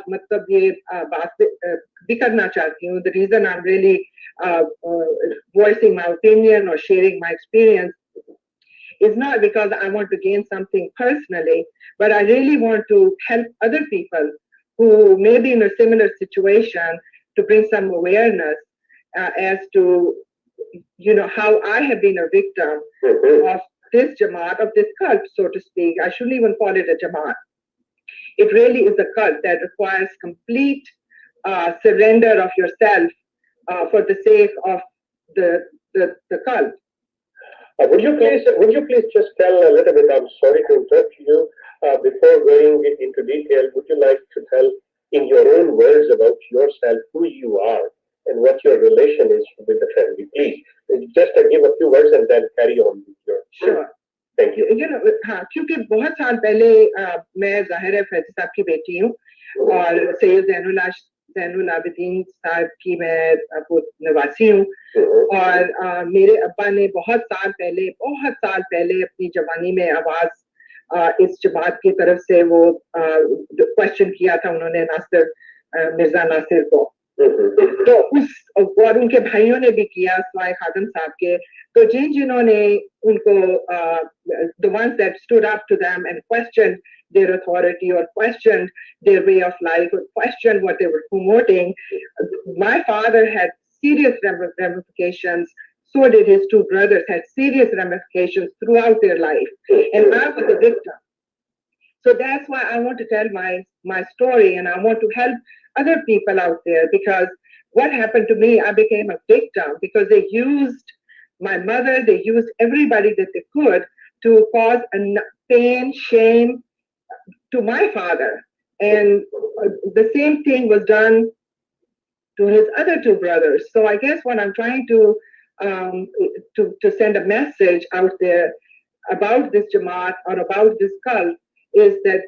मतलब ये बात भी करना चाहती हूँ. The reason I'm really voicing my opinion or sharing my experience is not because I want to gain something personally, but I really want to help other people who may be in a similar situation, to bring some awareness as to, how I have been a victim of this Jamaat, of this cult, so to speak. I shouldn't even call it a Jamaat. It really is a cult that requires complete surrender of yourself for the sake of the cult. Would you please just tell a little bit? I'm sorry to interrupt you. Before going into detail, would you like to tell in your own words about yourself who you are and what your relation is with the family? Please, just give a few words and then carry on with your. Sure. Thank you. हाँ, क्योंकि बहुत साल पहले मैं ज़ाहिर है फैज़ साहब की बेटी हूँ और सैयद ज़ैनुल आबिदीन साहब की मैं नवासी हूँ और मेरे अब्बा ने बहुत साल पहले अपनी जवानी में आवाज इस जमात की तरफ से वो क्वेश्चन किया था उन्होंने मिर्जा नासिर को. तो और उनके भाइयों ने भी किया स्वाय खादम साहब के. तो जिन्होंने उनको the ones that stood up to them and questioned their authority or questioned their way of life or questioned what they were promoting, my father had serious ramifications. So did his two brothers, had serious ramifications throughout their life, and I was a victim. So that's why I want to tell my story, and I want to help other people out there, because what happened to me, I became a victim because they used my mother, they used everybody that they could to cause pain, shame to my father. And the same thing was done to his other two brothers. So I guess what I'm trying to send a message out there about this Jamaat or about this cult is that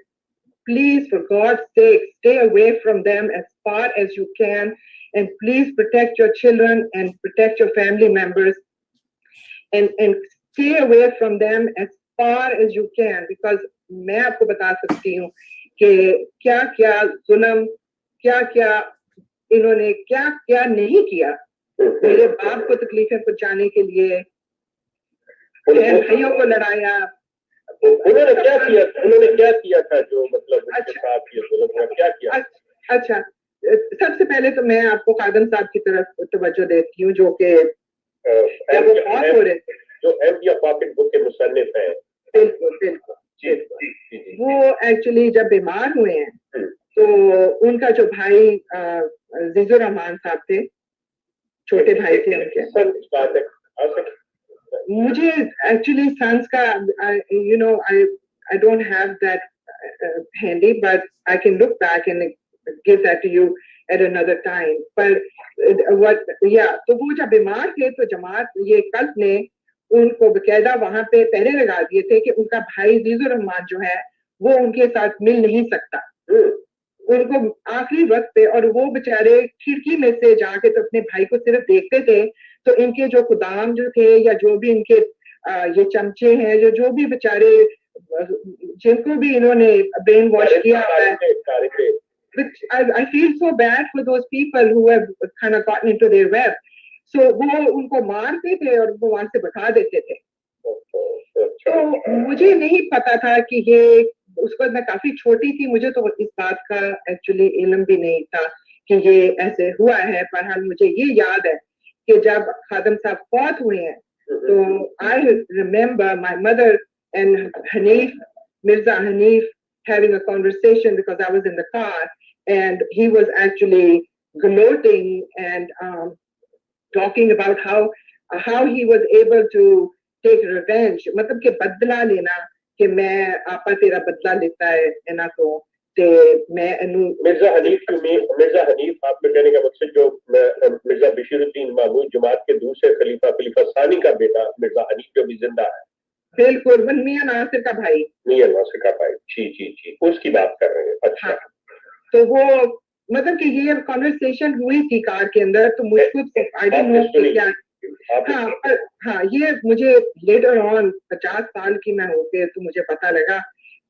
please, for God's sake, stay away from them as far as you can, and please protect your children and protect your family members, and stay away from them as far as you can, because मैं आपको बता सकती हूँ कि क्या जुल्म, क्या इन्होंने क्या नहीं किया मेरे बाप को तकलीफें पहुंचाने के लिए, भाइयों को लड़ाया. उन्होंने क्या किया था जो मतलब उनके साथ ये जुल्म हुआ, क्या किया? अच्छा, सबसे पहले तो मैं आपको खादम साहब की तरफ तवज्जो देती हूँ, जो कि जो एमडिया पॉकेट बुक के मुसन्निफ हैं. बिल्कुल. वो एक्चुअली जब बीमार हुए हैं तो उनका जो भाई अजीजुर रहमान साहब थे, छोटे भाई थे उनके. मुझे एक्चुअली सन्स का I don't have that handy, but I can look back and give that to you at another time. पर तो वो जब बीमार थे तो जमात ये कल्प ने उनको बकायदा वहां पे पहरे लगा दिए थे कि उनका भाई अजीजुर रहमान जो है वो उनके साथ मिल नहीं सकता. उनको आखिरी वक्त पे, और वो बेचारे खिड़की में से जाके तो अपने भाई को सिर्फ देखते थे. तो इनके जो खुदाम जो थे या जो भी इनके ये चमचे हैं, जो भी बेचारे जिनको भी इन्होंने ब्रेन वॉश किया है, I feel so bad for those people who have kind of gotten into their web. So वो उनको मारते थे और वो वहां से बता देते थे. तो मुझे नहीं पता था कि ये, उस वक्त मैं काफी छोटी थी, मुझे तो इस बात का एक्चुअली इल्म भी नहीं था कि ये ऐसे हुआ है. बहरहाल मुझे ये याद है कि जब खादम साहब फौत हुए हैं तो I remember my mother and Mirza Hanif having a conversation because I was in the car, and he was actually gloating and talking about how he was able to take revenge, मतलब कि बदला लेना, कि मैं आपा तेरा बदला लेता है ना, तो ते मैं मिर्जा हनीफ आपने कहने का मकसद जो मिर्जा बशीरुद्दीन महमूद जमात के दूसरे खलीफा सानी का बेटा मिर्जा हनीफ जो भी जिंदा है. बिल्कुल, मियां नासिर का भाई. जी, उसकी बात कर रहे हैं. अच्छा. हाँ, तो वो मतलब कि ये कॉन्वर्सेशन हुई थी कार के अंदर, तो मुझको आई डोंट नो कि क्या. हाँ, ये मुझे लेटर ऑन 50 साल की मैं होके तो मुझे पता लगा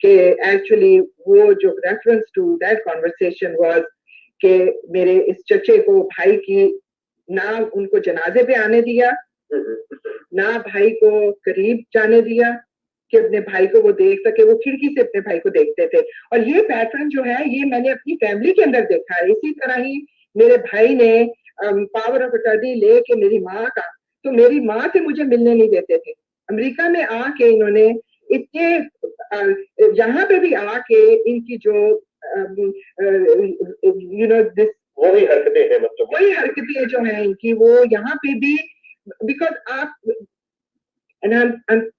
कि एक्चुअली वो जो reference to that conversation was कि मेरे इस चचे को भाई की ना उनको जनाजे पे आने दिया, ना भाई को करीब जाने दिया कि अपने भाई को वो देख सके, वो खिड़की से अपने भाई को देखते थे। और ये पैटर्न जो है ये मैंने अपनी फैमिली के अंदर देखा है। इसी तरह ही मेरे भाई ने पावर ऑफ अटर्नी लेके मेरी माँ का, तो मेरी माँ से मुझे मिलने नहीं देते थे। अमेरिका में आके इन्होंने इतने यहाँ पे भी आके इनकी जो यू नो दिस वही हरकतें हैं, मतलब वही हरकतें जो है इनकी वो यहाँ पे भी, बिकॉज आप and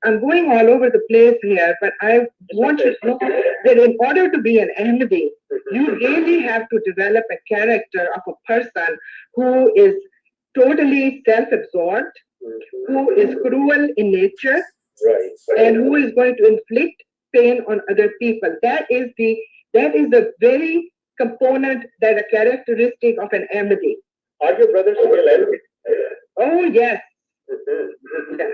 I'm going all over the place here, but I want you to know that in order to be an Ahmadi, you really have to develop a character of a person who is totally self-absorbed, who is cruel in nature, and who is going to inflict pain on other people. That is the very component, that a characteristic of an Ahmadi. Are your brothers still Ahmadi? Oh yes. Yes.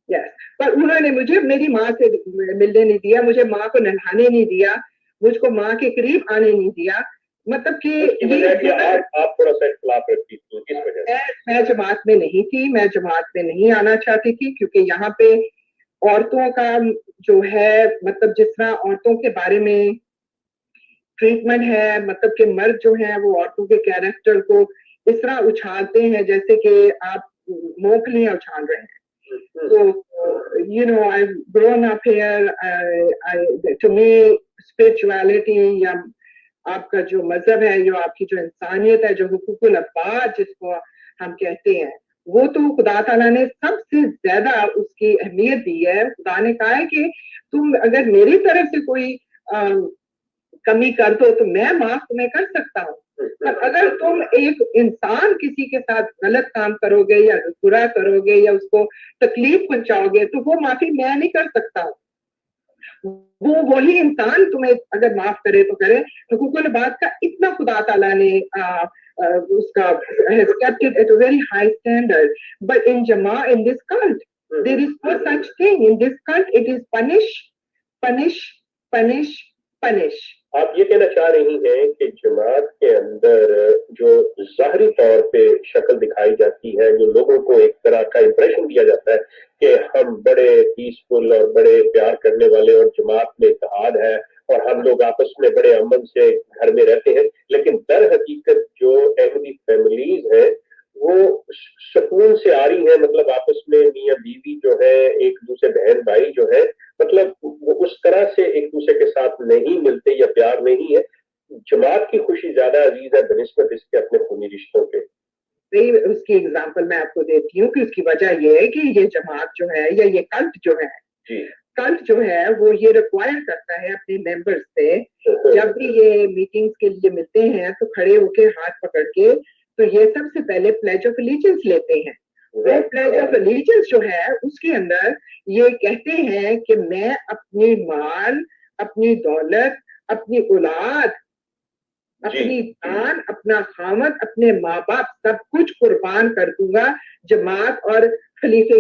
Yes. पर उन्होंने मुझे मेरी माँ से मिलने नहीं दिया, मुझे माँ को नहलाने नहीं दिया, मुझको माँ के करीब आने नहीं दिया। मतलब कि आप थोड़ा सा इख्तिलाफ रखती थी, किस वजह से? मैं जमात में नहीं थी, मैं जमात में नहीं आना चाहती थी, क्योंकि यहाँ पे औरतों का जो है, मतलब जिस तरह औरतों के बारे में ट्रीटमेंट है, मतलब कि मर्द जो है वो औरतों के कैरेक्टर को इस तरह उछालते हैं जैसे कि आप मूंगफलियां उछाल रहे हैं। So, I've grown up here. To me, spirituality या आपका जो मजहब है, जो आपकी जो इंसानियत है, जो हुकूकुल अब्बाद जिसको हम कहते हैं, वो तो खुदा ताला ने सबसे ज्यादा उसकी अहमियत दी है। खुदा ने कहा है कि तुम अगर मेरी तरफ से कोई कमी कर दो तो मैं माफ तुम्हें कर सकता हूँ, पर अगर तुम एक इंसान किसी के साथ गलत काम करोगे या बुरा करोगे या उसको तकलीफ पहुंचाओगे तो वो माफी मैं नहीं कर सकता हूँ। वो वही इंसान तुम्हें अगर माफ करे तो करे। हुकूकुल बात का इतना खुदा ताला ने उसका has kept it at a very high standard, but in this cult there is no such thing. In this cult it is punish, punish, punish, punish. आप ये कहना चाह रही हैं कि जमात के अंदर जो ज़ाहरी तौर पे शक्ल दिखाई जाती है, जो लोगों को एक तरह का इंप्रेशन दिया जाता है कि हम बड़े पीसफुल और बड़े प्यार करने वाले और जमात में इत्तेहाद है और हम लोग आपस में बड़े अमन से घर में रहते हैं, लेकिन दर हकीकत जो अहमदी फैमिलीज है वो सुकून से आ रही है, मतलब आपस में मियां बीवी जो है, एक दूसरे बहन भाई जो है, मतलब वो उस तरह से एक दूसरे के साथ नहीं मिलते या प्यार नहीं है। जमात की खुशी ज्यादा अजीज है बनिस्बत इसके अपने खूनी रिश्तों के। उसकी एग्जांपल मैं आपको देती हूँ कि उसकी वजह यह है कि ये जमात जो है या ये कल्ट जो है, कल्ट जो है वो ये रिक्वायर करता है अपने मेंबर्स से, जब भी ये मीटिंग्स के लिए मिलते हैं तो खड़े होके हाथ पकड़ के तो ये सबसे पहले प्लेज ऑफ एलिजेंस लेते हैं। वो प्लेज ऑफ एलिजेंस जो है उसके अंदर ये कहते हैं कि मैं अपनी माल, अपनी दौलत, अपनी औलाद, अपनी जान, अपना खामद, अपने माँ बाप सब कुछ कुर्बान कर दूंगा जमात और खलीफे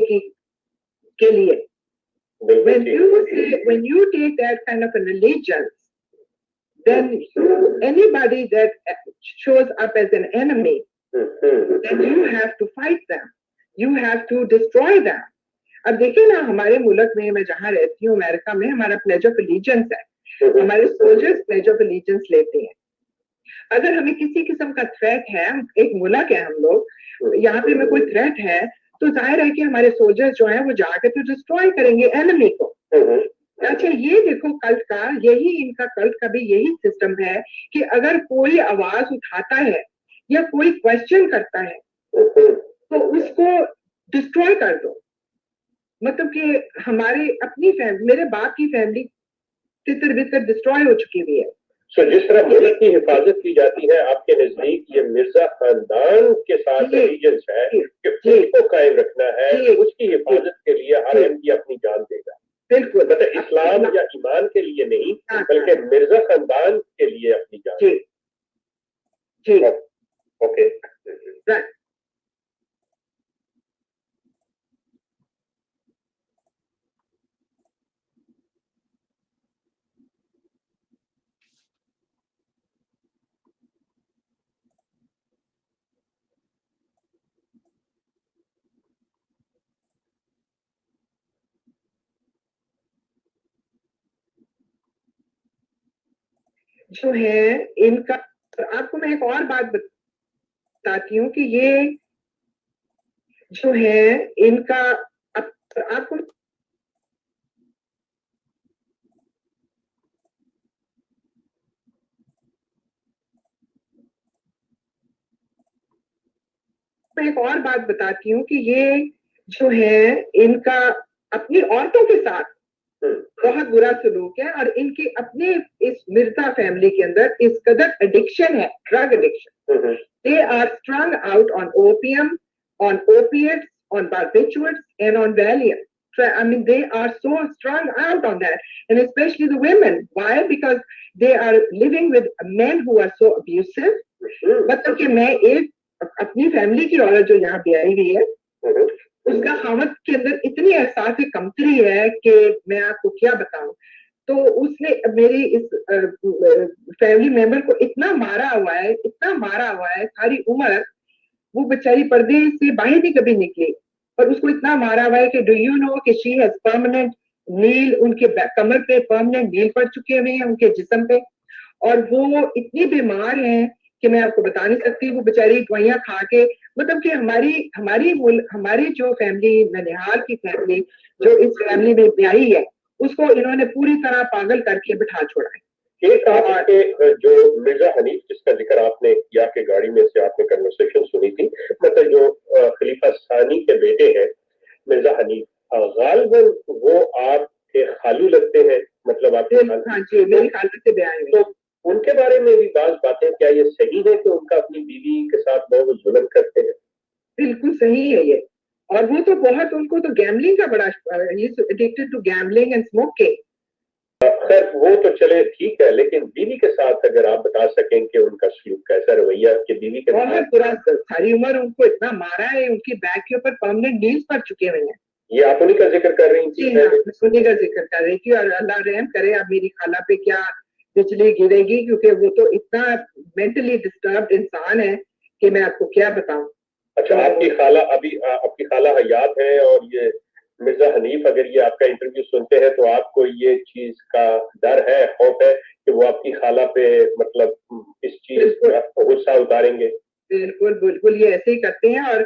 के लिए। When you take that kind of an allegiance, then anybody that shows up as an enemy, then you have to fight them, you have to destroy them. अब देखिए ना, हमारे मुल्क में, मैं जहाँ रहती हूँ अमेरिका में, हमारा प्लेज ऑफ एलिजेंस है, हमारे सोल्जर्स प्लेज ऑफ एलिजेंस लेते हैं। अगर हमें किसी किस्म का थ्रेट है, एक मुल्क है हम लोग, यहाँ पे में कोई थ्रेट है तो जाहिर है कि हमारे सोल्जर्स जो हैं वो जाके तो डिस्ट्रॉय करेंगे एनिमी को। अच्छा, ये देखो कल्ट का, यही इनका कल्ट का भी यही सिस्टम है कि अगर कोई आवाज उठाता है या कोई क्वेश्चन करता है तो उसको डिस्ट्रॉय कर दो। मतलब कि हमारे अपनी फैमिली, मेरे बाप की फैमिली तितर बितर डिस्ट्रॉय हो चुकी हुई है। So, जिस तरह मुल्क की हिफाजत की जाती है, आपके नजदीक ये मिर्जा खानदान के साथ एलिजेंस है कि उसको कायम रखना है, उसकी हिफाजत के लिए हर अहमदी अपनी जान देगा। बिल्कुल, मतलब इस्लाम या ईमान के लिए नहीं, बल्कि मिर्जा खानदान के लिए अपनी जान। जी, ओके। जो है इनका, आपको मैं एक और बात बताती हूँ कि ये जो है इनका, आपको मैं एक और बात बताती हूँ कि ये जो है इनका अपनी औरतों के साथ बहुत बुरा सलूक है, और इनके अपने इस मिर्जा फैमिली के अंदर इस कदर एडिक्शन है, drug addiction. They are strung out on opium, on opiates, on barbiturates, and on Valium. I mean, they are so strung out on that, and especially the women. Why? Because they are living with men who are so abusive. मतलब कि मैं एक अपनी family की औरत जो यहाँ पे आई हुई है, उसका खामद के अंदर इतनी एहसास कमतरी है कि मैं आपको क्या बताऊं. तो उसने मेरी इस फैमिली मेंबर को इतना मारा हुआ है, इतना मारा हुआ है सारी उम्र. वो बेचारी पर्दे से बाहर भी कभी निकली, पर उसको इतना मारा हुआ है कि डू यू नो कि शी हैज परमानेंट नील, उनके कमर पे परमानेंट नील पड़ चुके हुए हैं उनके जिस्म पे, और वो इतनी बीमार हैं कि मैं आपको बता नहीं सकती. वो बेचारी दवाइयां खा के, मतलब कि हमारी जो फैमिली, ननिहाल की फैमिली जो इस फैमिली में ब्याही है, उसको इन्होंने पूरी तरह पागल करके बिठा छोड़ा है. एक आपके जो मिर्जा हनीफ जिसका जिक्र आपने किया कि गाड़ी में से आपने कन्वर्सेशन सुनी थी, मतलब जो खलीफा सानी के बेटे हैं मिर्जा हनीफ, गालिबन वो आपके खालू लगते हैं, मतलब आपके हाँ जी, मेरी खालू से ब्याह. तो उनके बारे में भी बातें, क्या ये सही है कि उनका अपनी बीवी के साथ बहुत जुल्म करते हैं? बिल्कुल सही है ये. और वो तो बहुत, उनको तो गैम्बलिंग का बड़ा, addicted to gambling and smoking. खैर वो तो चले ठीक है, लेकिन बीवी के साथ अगर आप बता सकें कि उनका सलूक कैसा, रवैया कि बीवी के बहुत बुरा. सारी उम्र उनको इतना मारा है, उनकी बैक के ऊपर परमानेंट नील्स पड़ चुके हुए हैं. ये आप उन्हीं का जिक्र कर रही थी? उन्हीं का जिक्र कर रही थी. और अल्लाह रहम करे, अब मेरी खाला पे क्या बिजली गिरेगी, क्योंकि वो तो इतना मेंटली डिस्टर्ब इंसान है कि मैं आपको क्या बताऊं. अच्छा, आपकी खाला अभी आपकी खाला हयात है, और ये मिर्जा हनीफ अगर ये आपका इंटरव्यू सुनते हैं तो आपको ये चीज का डर है, खौफ है कि वो आपकी खाला पे मतलब इस चीज का गुस्सा उतारेंगे? बिल्कुल बिल्कुल, ये ऐसे ही करते हैं. और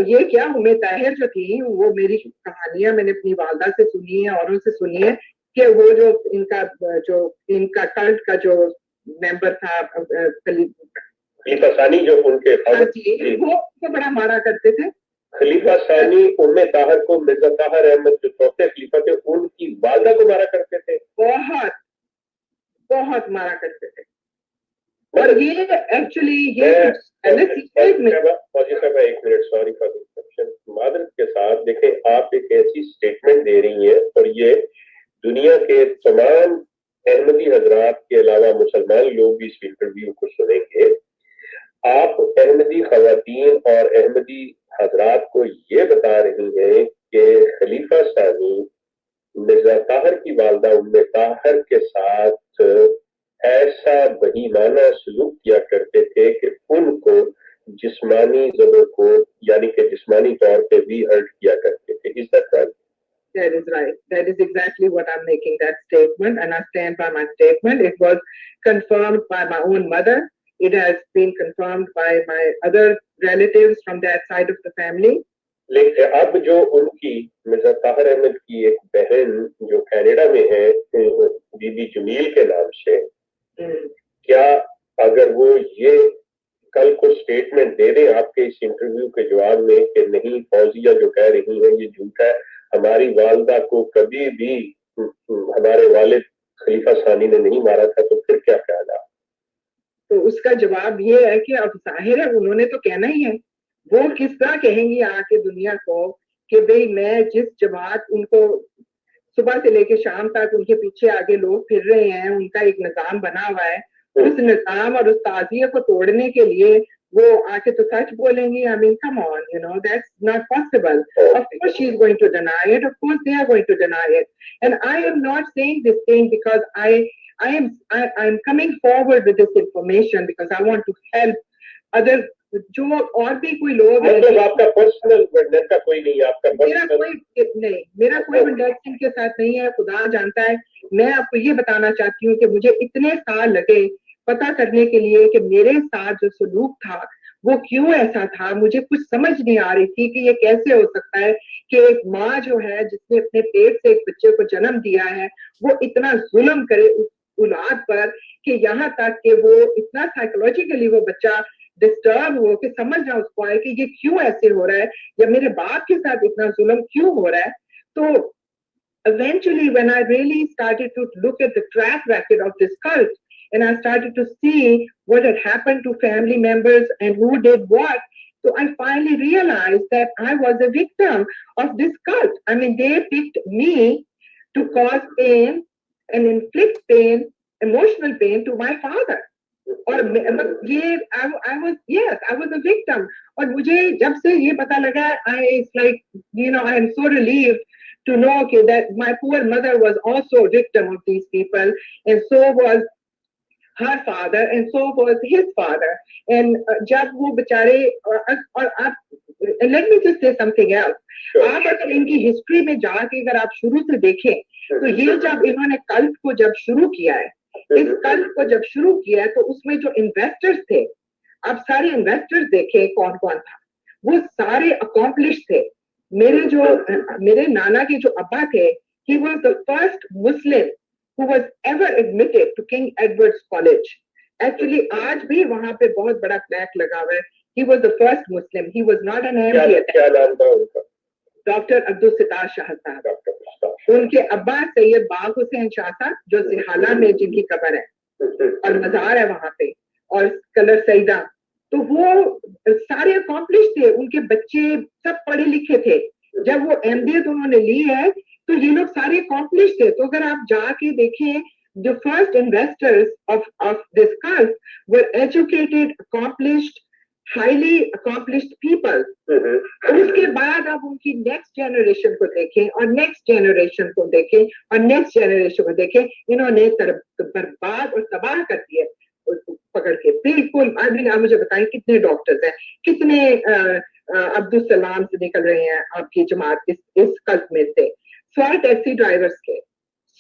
ये क्या, उम्मे ताहिर जो थी, वो मेरी कहानियां मैंने अपनी वालदा से सुनी है, औरों से सुनी है कि वो जो इनका कल्ट का जो मेंबर था, खलीफा सानी, जो उनके वो बड़ा मारा करते थे. खलीफा सानी उम्मे ताहर को, मिर्जा ताहर अहमद जो चौथे खलीफा थे, उनकी वालदा को मारा करते थे. बहुत बहुत मारा करते थे. और ये एक्चुअली ये एक मिनट, सॉरी फॉर इंटरप्शन, मादरत के साथ देखें, आप एक ऐसी स्टेटमेंट दे रही हैं और ये दुनिया के तमाम अहमदी हजरात के अलावा मुसलमान लोग भी इस इंटरव्यू को सुनेंगे. आप अहमदी खवातीन और अहमदी हजरात को ये बता रही हैं कि खलीफा सानी मिर्जा ताहर की वालदा उम्मे ताहर के साथ ऐसा बेईमाना सलूक किया करते थे कि उनको जिस्मानी जबों को, यानी कि जिस्मानी तौर पे भी हर्ट किया करते थे. Is that right? That is right. That is exactly what I'm making that statement, and I stand by my statement. It was confirmed by my own mother. It has been confirmed by my other relatives from that side of the family. लेकिन अब जो उनकी मिर्जा ताहर अहमद की एक बहन जो Canada में है, बीबी जमील के नाम से, क्या अगर वो ये कल को स्टेटमेंट दे दें आपके इस इंटरव्यू के जवाब में कि नहीं, फौजिया जो कह रही है ये झूठ है, हमारी वालदा को कभी भी हमारे वालिद खलीफा सानी ने नहीं मारा था, तो फिर क्या ख्याल है? तो उसका जवाब ये है कि अब जाहिर है उन्होंने तो कहना ही है. वो किस तरह कहेंगी आके दुनिया को कि भाई मैं जिस जमात, उनको सुबह से लेकर शाम तक उनके पीछे आगे लोग फिर रहे हैं, उनका एक निजाम बना हुआ है, उस निजाम और उस ताजिया को तोड़ने के लिए वो आके तो सच बोलेंगी. I mean, come on, you know, that's not possible. Of course she's going to deny it. Of course they are going to deny it. And I am not saying this thing because I'm coming forward with this information because I want to help other जो और भी कोई लोग मतलब आपका personal vendor का कोई नहीं, आपका मेरा कोई नहीं, मेरा कोई वेंडर के साथ नहीं है, खुदा जानता है। मैं आपको ये बताना चाहती हूँ कि मुझे इतने साल लगे पता करने के लिए कि मेरे साथ जो सलूक था वो क्यों ऐसा था। मुझे कुछ समझ नहीं आ रही थी कि ये कैसे हो सकता है कि एक माँ जो है जिसने अपने पेट से एक बच्चे को जन्म दिया है वो इतना जुल्म करे उस औलाद पर कि यहाँ तक कि वो इतना साइकोलॉजिकली वो बच्चा डिस्टर्ब हो कि समझ ना उसको आए कि ये क्यों ऐसे हो रहा है या मेरे बाप के साथ इतना जुल्म क्यों हो रहा है। तो eventually when I really started to look at the track record of this cult and I started to see what had happened to family members and who did what, so I finally realized that I was a victim of this cult. I mean, they picked me to cause pain and inflict pain, emotional pain to my father. और ये I was, yes, I was a victim. और मुझे जब से ये पता लगा, it's like, you know, I am so relieved to know okay, that my poor mother was also a victim of these people, and so was her father, and so was his father. And जब वो बेचारे और आप, let me just say something else. आप अगर इनकी history में जाके अगर आप शुरू से देखें तो ये जब इन्होंने कल्ट को जब शुरू किया है, इस कल्ट को जब शुरू किया है तो उसमें जो इन्वेस्टर्स थे, आप सारे इन्वेस्टर्स देखें कौन कौन था, वो सारे अकॉम्प्लिश थे। मेरे नाना के जो अब्बा थे, he was the first Muslim who was ever admitted to King Edward's College. Actually आज भी वहां पे बहुत बड़ा प्लैक लगा हुआ है, he was the first Muslim, he was not an MD. क्या नाम था उनका? डॉक्टर अब्दुल सितार शाह साहब। उनके अब्बा सैयद बाग हुसैन शाह साहब जो सिहाला में जिनकी कब्र है और मजार है वहां पे, और कलर सईदा, तो वो सारे अकॉम्प्लिश थे, उनके बच्चे सब पढ़े लिखे थे। जब वो एमडीए उन्होंने ली है तो ये लोग सारे अकॉम्प्लिश थे। तो अगर आप जाके देखें, the first investors of this cult were educated, accomplished, highly accomplished people. उसके बाद आप उनकी नेक्स्ट जनरेशन को देखें और नेक्स्ट जनरेशन को देखें और नेक्स्ट जनरेशन को देखें, इन्होंने बर्बाद और तबाह कर दिया पकड़ के। बिल्कुल आप मुझे बताएं कितने डॉक्टर्स हैं, कितने अब्दुल सलाम से निकल रहे हैं आपकी जमात इस कल्ट में से, स्वाय टैक्सी ड्राइवर्स के,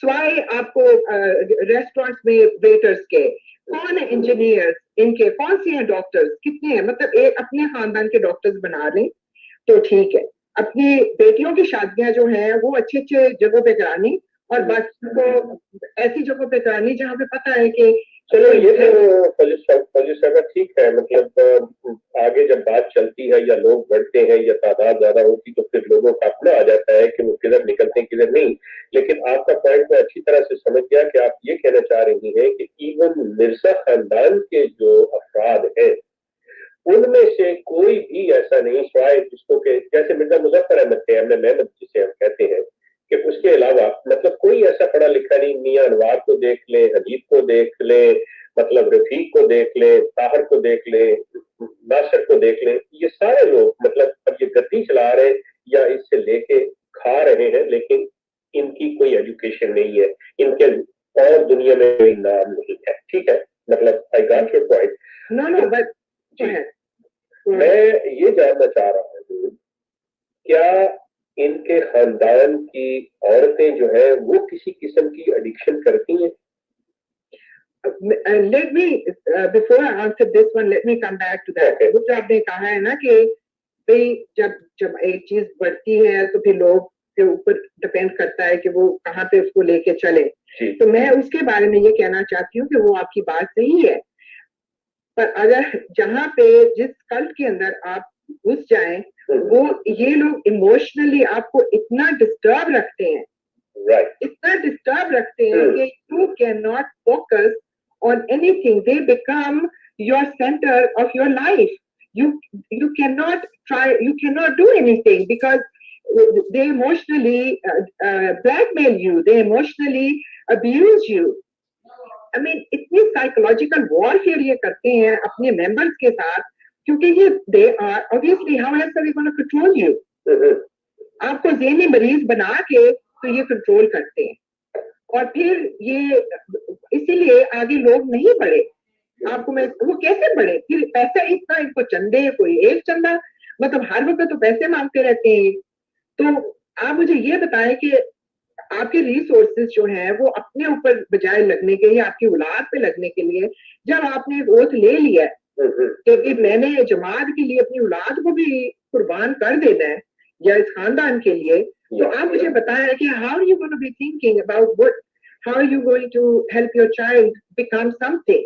स्वाय आपको रेस्टोरेंट्स में वेटर्स के, कौन है इंजीनियर्स इनके, कौन से हैं डॉक्टर्स, कितने हैं। मतलब एक अपने खानदान के डॉक्टर्स बना लें तो ठीक है, अपनी बेटियों की शादियां जो हैं वो अच्छे अच्छे जगहों पे करानी और बच्चों को ऐसी जगहों पे करानी जहाँ पे पता है कि चलो ये तो ठीक है। मतलब आगे जब बात चलती है या लोग बढ़ते हैं या तादाद ज्यादा होती तो फिर लोगों का अपना आ जाता है कि वो किधर निकलते हैं किधर नहीं। लेकिन आपका पॉइंट मैं अच्छी तरह से समझ गया कि आप ये कहना चाह रही हैं कि इवन मिर्जा खानदान के जो अफराद हैं उनमें से कोई भी ऐसा नहीं स्वाय जिसको के जैसे मिर्जा मुजफ्फर अहमद थे, हमने मेहमद जिसे हम कहते हैं, कि उसके अलावा मतलब कोई ऐसा पढ़ा लिखा नहीं। मियां अनवार को देख ले, हदीब को देख ले, मतलब रफीक को देख ले, ताहर को देख ले, नासिर को देख ले, ये सारे लोग मतलब अब ये गद्दी चला रहे या इससे लेके खा रहे हैं, लेकिन इनकी कोई एजुकेशन नहीं है, इनके और दुनिया में कोई नाम नहीं है। ठीक है, मतलब I got your point. No but मैं ये जानना चाह रहा हूँ, क्या इनके खानदान की औरतें जो है वो किसी किस्म की एडिक्शन करती हैं? Let me before I answer this one, let me come back to that. वो जो आपने कहा है ना कि भाई जब एक चीज बढ़ती है तो फिर लोग के ऊपर डिपेंड करता है कि वो कहाँ पे उसको लेके चले। तो मैं उसके बारे में ये कहना चाहती हूँ कि वो आपकी बात सही है, पर अगर जहाँ पे जिस कल्ट के अंदर आप घुस जाएं वो ये लोग इमोशनली आपको इतना डिस्टर्ब रखते हैं, इतना डिस्टर्ब रखते हैं कि you can not focus on anything. They become your center of your life. You cannot do anything because they emotionally blackmail you, they emotionally abuse you. I mean, इतनी psychological warfare ये करते हैं अपने members के साथ, क्योंकि ये they are obviously how else are they going to control you? आपको ज़हनी मरीज बना के तो ये कंट्रोल करते हैं और फिर ये इसीलिए आगे लोग नहीं बढ़े। आपको मैं वो कैसे बढ़े? फिर पैसा इतना, इनको चंदे, कोई एक चंदा, मतलब हर वक्त तो पैसे मांगते रहते हैं। तो आप मुझे ये बताएं कि आपके रिसोर्सेज जो है वो अपने ऊपर बजाय लगने के, या आपकी औलाद पे लगने के लिए, जब आपने ओथ ले लिया है कि मैंने जमात के लिए अपनी औलाद को भी कुर्बान कर देना है या इस खानदान के लिए, तो आप मुझे बताएं कि how you going to be thinking about what, how are you going to help your child become something?